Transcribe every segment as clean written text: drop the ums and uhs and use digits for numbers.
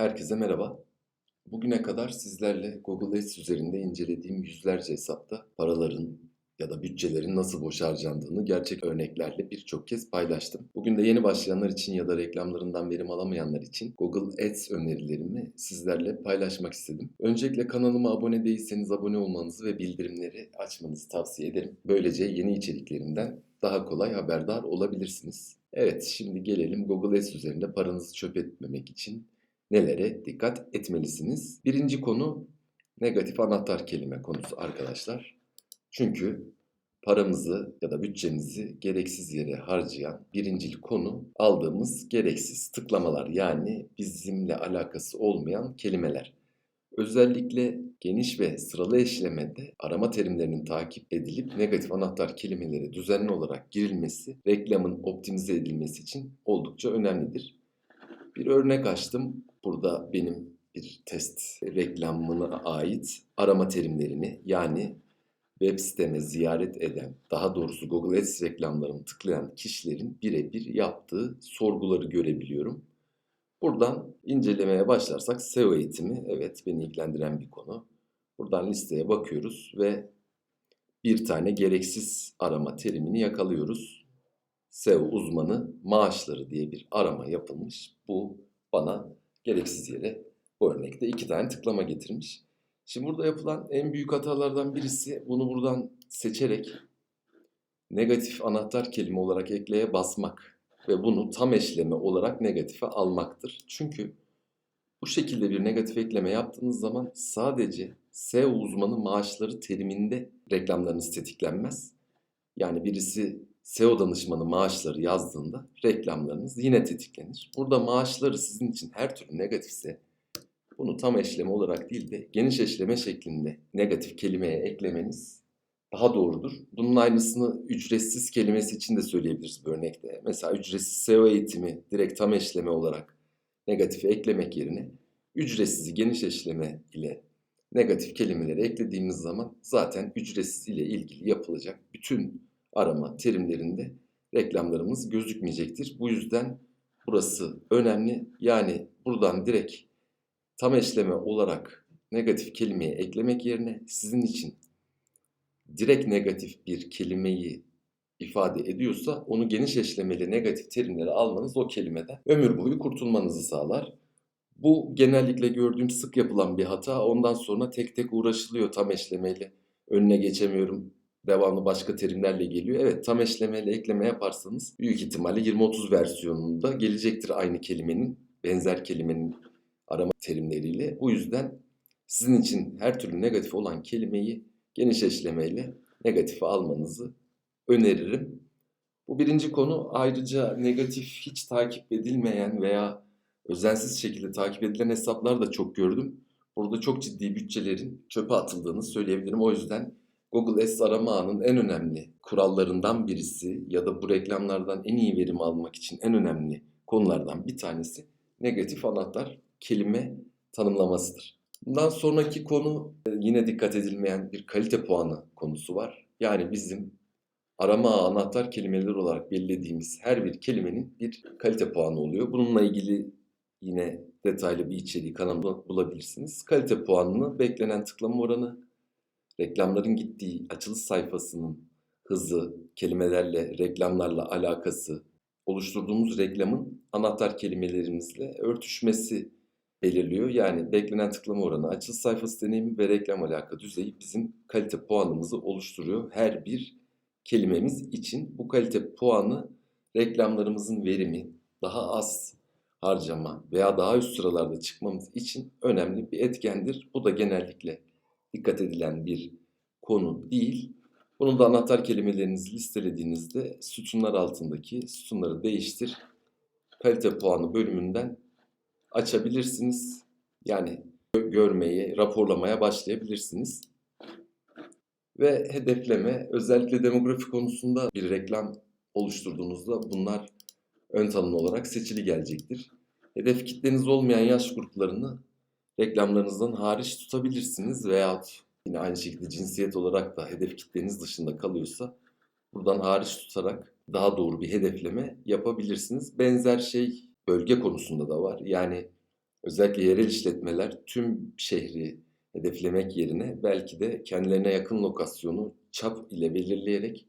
Herkese merhaba. Bugüne kadar sizlerle Google Ads üzerinde incelediğim yüzlerce hesapta paraların ya da bütçelerin nasıl boş harcandığını gerçek örneklerle birçok kez paylaştım. Bugün de yeni başlayanlar için ya da reklamlarından verim alamayanlar için Google Ads önerilerimi sizlerle paylaşmak istedim. Öncelikle kanalıma abone değilseniz abone olmanızı ve bildirimleri açmanızı tavsiye ederim. Böylece yeni içeriklerimden daha kolay haberdar olabilirsiniz. Evet, şimdi gelelim Google Ads üzerinde paranızı çöp etmemek için nelere dikkat etmelisiniz? Birinci konu negatif anahtar kelime konusu arkadaşlar. Çünkü paramızı ya da bütçemizi gereksiz yere harcayan birincil konu aldığımız gereksiz tıklamalar, yani bizimle alakası olmayan kelimeler. Özellikle geniş ve sıralı eşlemede arama terimlerinin takip edilip negatif anahtar kelimeleri düzenli olarak girilmesi, reklamın optimize edilmesi için oldukça önemlidir. Bir örnek açtım. Burada benim bir test reklamına ait arama terimlerini, yani web siteme ziyaret eden, daha doğrusu Google Ads reklamlarını tıklayan kişilerin birebir yaptığı sorguları görebiliyorum. Buradan incelemeye başlarsak SEO eğitimi, evet, beni ilgilendiren bir konu. Buradan listeye bakıyoruz ve bir tane gereksiz arama terimini yakalıyoruz. SEO uzmanı maaşları diye bir arama yapılmış. Bu bana gereksiz yere bu örnekte 2 tane tıklama getirmiş. Şimdi burada yapılan en büyük hatalardan birisi bunu buradan seçerek negatif anahtar kelime olarak ekleye basmak ve bunu tam eşleme olarak negatife almaktır. Çünkü bu şekilde bir negatif ekleme yaptığınız zaman sadece SEO uzmanı maaşları teriminde reklamlarınız tetiklenmez. Yani birisi SEO danışmanı maaşları yazdığında reklamlarınız yine tetiklenir. Burada maaşları sizin için her türlü negatifse bunu tam eşleme olarak değil de geniş eşleme şeklinde negatif kelimeye eklemeniz daha doğrudur. Bunun aynısını ücretsiz kelimesi için de söyleyebiliriz bu örnekte. Mesela ücretsiz SEO eğitimi direkt tam eşleme olarak negatife eklemek yerine ücretsizi geniş eşleme ile negatif kelimeleri eklediğimiz zaman zaten ücretsiz ile ilgili yapılacak bütün arama terimlerinde reklamlarımız gözükmeyecektir. Bu yüzden burası önemli. Yani buradan direkt tam eşleme olarak negatif kelimeyi eklemek yerine sizin için direkt negatif bir kelimeyi ifade ediyorsa onu geniş eşlemeli negatif terimleri almanız o kelimeden ömür boyu kurtulmanızı sağlar. Bu genellikle gördüğüm sık yapılan bir hata. Ondan sonra tek tek uğraşılıyor tam eşlemeyle. Önüne geçemiyorum. Devamlı başka terimlerle geliyor. Evet, tam eşlemeyle ekleme yaparsanız büyük ihtimalle 20-30 versiyonunda gelecektir aynı kelimenin, benzer kelimenin arama terimleriyle. Bu yüzden sizin için her türlü negatif olan kelimeyi geniş eşlemeyle negatife almanızı öneririm. Bu birinci konu. Ayrıca negatif hiç takip edilmeyen veya özensiz şekilde takip edilen hesaplar da çok gördüm. Burada çok ciddi bütçelerin çöpe atıldığını söyleyebilirim. O yüzden Google Ads arama ağının en önemli kurallarından birisi ya da bu reklamlardan en iyi verim almak için en önemli konulardan bir tanesi negatif anahtar kelime tanımlamasıdır. Bundan sonraki konu yine dikkat edilmeyen bir kalite puanı konusu var. Yani bizim arama ağı anahtar kelimeler olarak belirlediğimiz her bir kelimenin bir kalite puanı oluyor. Bununla ilgili yine detaylı bir içeriği kanalımda bulabilirsiniz. Kalite puanını beklenen tıklama oranı, reklamların gittiği açılış sayfasının hızı, kelimelerle, reklamlarla alakası, oluşturduğumuz reklamın anahtar kelimelerimizle örtüşmesi belirliyor. Yani beklenen tıklama oranı, açılış sayfası deneyimi ve reklam alaka düzeyi bizim kalite puanımızı oluşturuyor. Her bir kelimemiz için bu kalite puanı reklamlarımızın verimi, daha az harcama veya daha üst sıralarda çıkmamız için önemli bir etkendir. Bu da genellikle dikkat edilen bir konu değil. Bunun da anahtar kelimelerinizi listelediğinizde sütunlar altındaki sütunları değiştir, kalite puanı bölümünden açabilirsiniz. Yani görmeye, raporlamaya başlayabilirsiniz. Ve hedefleme, özellikle demografi konusunda bir reklam oluşturduğunuzda bunlar ön tanımlı olarak seçili gelecektir. Hedef kitleniz olmayan yaş gruplarını reklamlarınızdan hariç tutabilirsiniz veyahut yine aynı şekilde cinsiyet olarak da hedef kitleniz dışında kalıyorsa buradan hariç tutarak daha doğru bir hedefleme yapabilirsiniz. Benzer şey bölge konusunda da var. Yani Özellikle yerel işletmeler tüm şehri hedeflemek yerine belki de kendilerine yakın lokasyonu çap ile belirleyerek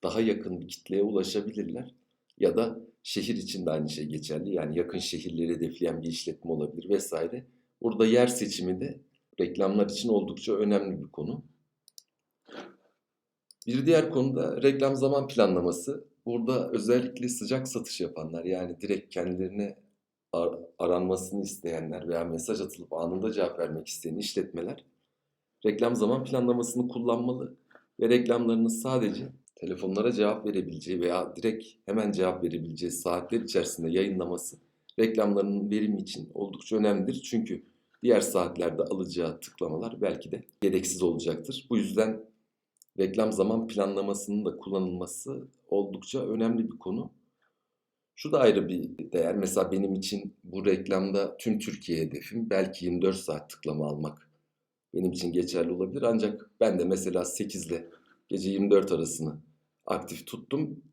daha yakın bir kitleye ulaşabilirler. Ya da şehir için de aynı şey geçerli. Yani yakın şehirleri hedefleyen bir işletme olabilir vesaire. Burada yer seçimi de reklamlar için oldukça önemli bir konu. Bir diğer konu da reklam zaman planlaması. Burada özellikle sıcak satış yapanlar, yani direkt kendilerine aranmasını isteyenler veya mesaj atılıp anında cevap vermek isteyen işletmeler reklam zaman planlamasını kullanmalı ve reklamlarını sadece telefonlara cevap verebileceği veya direkt hemen cevap verebileceği saatler içerisinde yayınlaması reklamlarının verimi için oldukça önemlidir. Çünkü diğer saatlerde alacağı tıklamalar belki de gereksiz olacaktır. Bu yüzden reklam zaman planlamasının da kullanılması oldukça önemli bir konu. Şu da ayrı bir değer. Mesela benim için bu reklamda tüm Türkiye hedefim belki 24 saat tıklama almak benim için geçerli olabilir. Ancak ben de mesela 8 ile gece 24 arasını aktif tuttum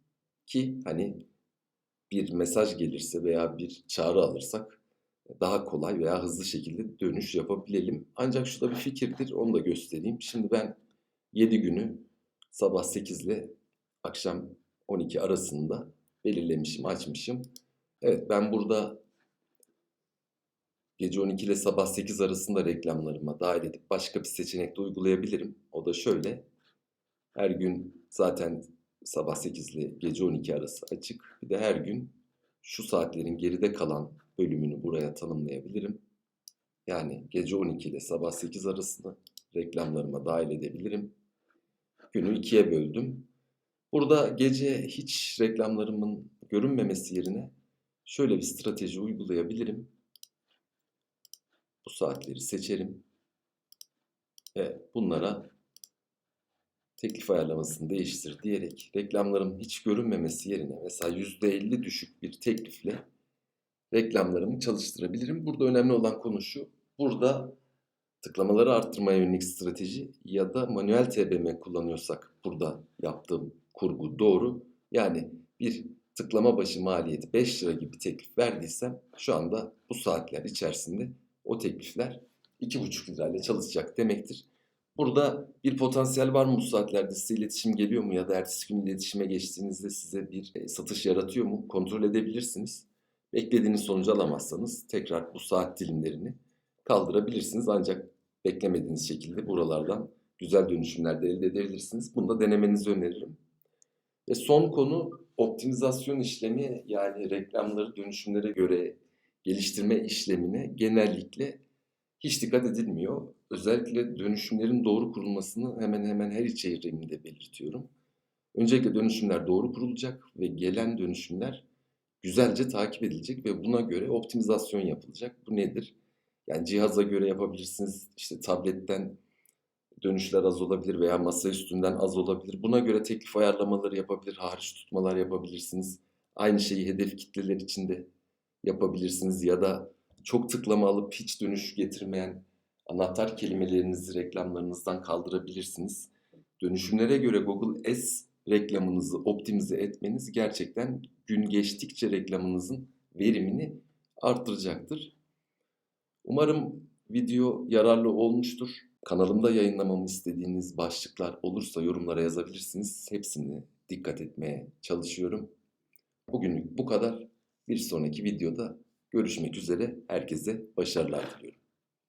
ki hani bir mesaj gelirse veya bir çağrı alırsak daha kolay veya hızlı şekilde dönüş yapabilelim. Ancak şu da bir fikirdir, onu da göstereyim. Şimdi ben 7 günü sabah 8 ile akşam 12 arasında belirlemişim, açmışım. Evet, ben burada gece 12 ile sabah 8 arasında reklamlarıma dahil edip başka bir seçenek de uygulayabilirim. O da şöyle: her gün zaten sabah 8 ile gece 12 arası açık. Bir de her gün şu saatlerin geride kalan bölümünü buraya tanımlayabilirim. Yani gece 12 ile sabah 8 arasında reklamlarıma dahil edebilirim. Günü ikiye böldüm. Burada gece hiç reklamlarımın görünmemesi yerine şöyle bir strateji uygulayabilirim. Bu saatleri seçerim ve bunlara teklif ayarlamasını değiştir diyerek reklamlarım hiç görünmemesi yerine mesela %50 düşük bir teklifle reklamlarımı çalıştırabilirim. Burada önemli olan konu şu: burada tıklamaları arttırmaya yönelik strateji ya da manuel TBM kullanıyorsak burada yaptığım kurgu doğru. Yani bir tıklama başı maliyeti 5 lira gibi bir teklif verdiysem şu anda bu saatler içerisinde o teklifler 2,5 lirayla çalışacak demektir. Burada bir potansiyel var mı, bu saatlerde size iletişim geliyor mu ya da ertesi gün iletişime geçtiğinizde size bir satış yaratıyor mu kontrol edebilirsiniz. Beklediğiniz sonucu alamazsanız tekrar bu saat dilimlerini kaldırabilirsiniz. Ancak beklemediğiniz şekilde buralardan güzel dönüşümler de elde edebilirsiniz. Bunu da denemenizi öneririm. Ve son konu optimizasyon işlemi, yani reklamları dönüşümlere göre geliştirme işlemine genellikle hiç dikkat edilmiyor. Özellikle dönüşümlerin doğru kurulmasını hemen hemen her içeriğimde belirtiyorum. Öncelikle dönüşümler doğru kurulacak ve gelen dönüşümler güzelce takip edilecek ve buna göre optimizasyon yapılacak. Bu nedir? Yani cihaza göre yapabilirsiniz. İşte tabletten dönüşler az olabilir veya masa üstünden az olabilir. Buna göre teklif ayarlamaları yapabilir, hariç tutmalar yapabilirsiniz. Aynı şeyi hedef kitleler için de yapabilirsiniz ya da çok tıklama alıp hiç dönüş getirmeyen anahtar kelimelerinizi reklamlarınızdan kaldırabilirsiniz. Dönüşümlere göre Google Ads reklamınızı optimize etmeniz gerçekten gün geçtikçe reklamınızın verimini arttıracaktır. Umarım video yararlı olmuştur. Kanalımda yayınlamamı istediğiniz başlıklar olursa yorumlara yazabilirsiniz. Hepsini dikkat etmeye çalışıyorum. Bugünlük bu kadar. Bir sonraki videoda görüşmek üzere. Herkese başarılar diliyorum.